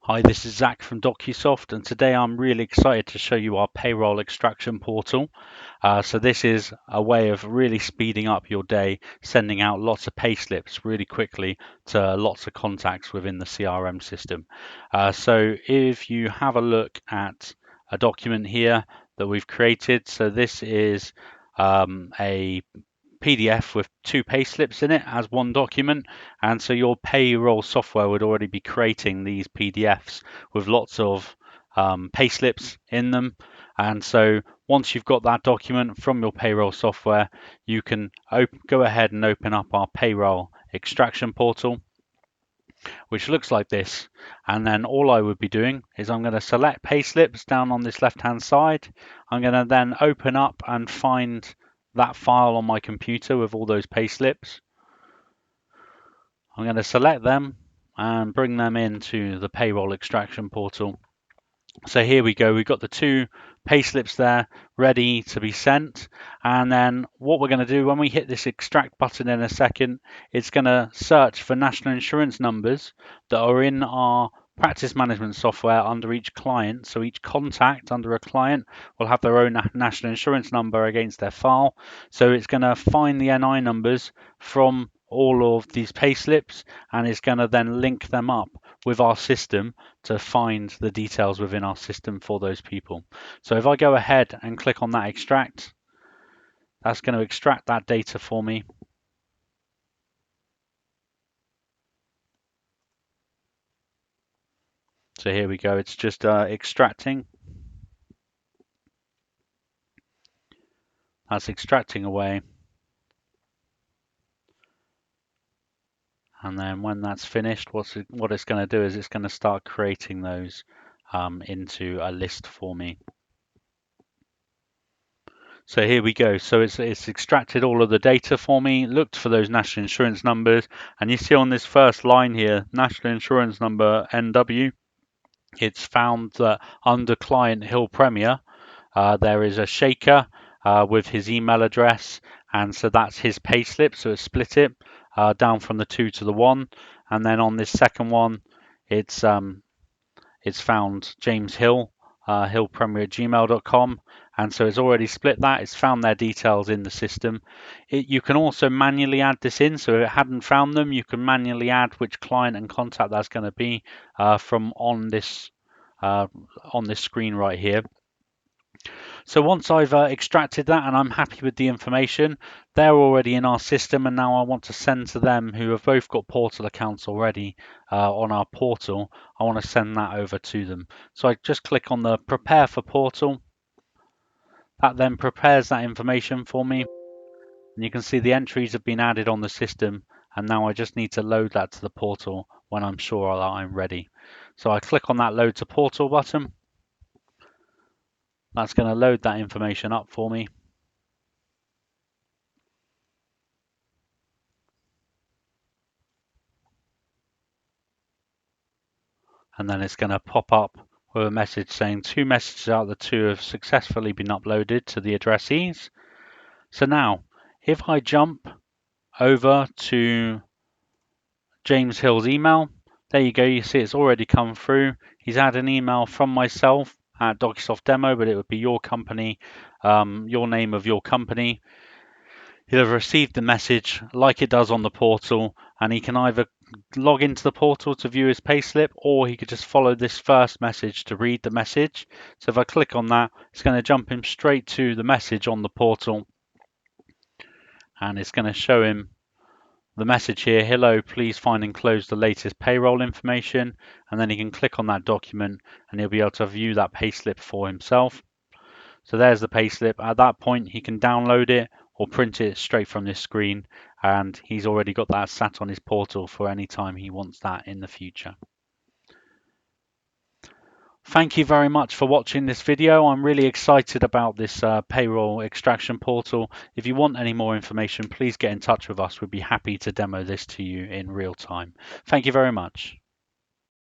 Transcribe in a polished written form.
Hi, this is Zach from Docusoft, and today I'm really excited to show you our payroll extraction portal. So this is a way of really speeding up your day, sending out lots of pay slips really quickly to lots of contacts within the CRM system. So if you have a look at a document here that we've created, so this is a PDF with two payslips in it as one document, and so your payroll software would already be creating these PDFs with lots of payslips in them. And so once you've got that document from your payroll software, you can go ahead and open up our payroll extraction portal, which looks like this. And then all I would be doing is I'm going to select payslips down on this left hand side. I'm going to then open up and find that file on my computer with all those payslips. I'm going to select them and bring them into the payroll extraction portal. So here we go. We've got the two payslips there ready to be sent. And then what we're going to do when we hit this extract button in a second, it's going to search for national insurance numbers that are in our practice management software under each client. So each contact under a client will have their own national insurance number against their file. So it's going to find the NI numbers from all of these payslips, and it's going to then link them up with our system to find the details within our system for those people. So if I go ahead and click on that extract, that's going to extract that data for me. So here we go, it's just extracting. That's extracting away. And then when that's finished, what it's going to do is it's going to start creating those into a list for me. So here we go. So it's extracted all of the data for me, looked for those national insurance numbers, and you see on this first line here, national insurance number NW, it's found that under client Hill Premier, there is a shaker with his email address, and so that's his payslip. So it's split it down from the 2 to the 1, and then on this second one, it's found James Hill, hillpremier@gmail.com, and so it's already split that. It's found their details in the system. You can also manually add this in, so if it hadn't found them, you can manually add which client and contact that's going to be from on this screen right here. So once I've extracted that and I'm happy with the information, they're already in our system, and now I want to send to them who have both got portal accounts already on our portal. I want to send that over to them. So I just click on the prepare for portal. That then prepares that information for me. And you can see the entries have been added on the system, and now I just need to load that to the portal when I'm sure that I'm ready. So I click on that load to portal button. That's going to load that information up for me. And then it's going to pop up with a message saying 2 messages out of the 2 have successfully been uploaded to the addressees. So now, if I jump over to James Hill's email, there you go, you see it's already come through. He's had an email from myself at Docusoft Demo, but it would be your company, your name of your company. He'll have received the message like it does on the portal, and he can either log into the portal to view his payslip, or he could just follow this first message to read the message. So if I click on that, it's going to jump him straight to the message on the portal, and it's going to show him the message here: hello, please find and close the latest payroll information. And then he can click on that document and he'll be able to view that payslip for himself. So there's the payslip. At that point, he can download it or print it straight from this screen, and he's already got that sat on his portal for any time he wants that in the future. Thank you very much for watching this video. I'm really excited about this payroll extraction portal. If you want any more information, please get in touch with us. We'd be happy to demo this to you in real time. Thank you very much.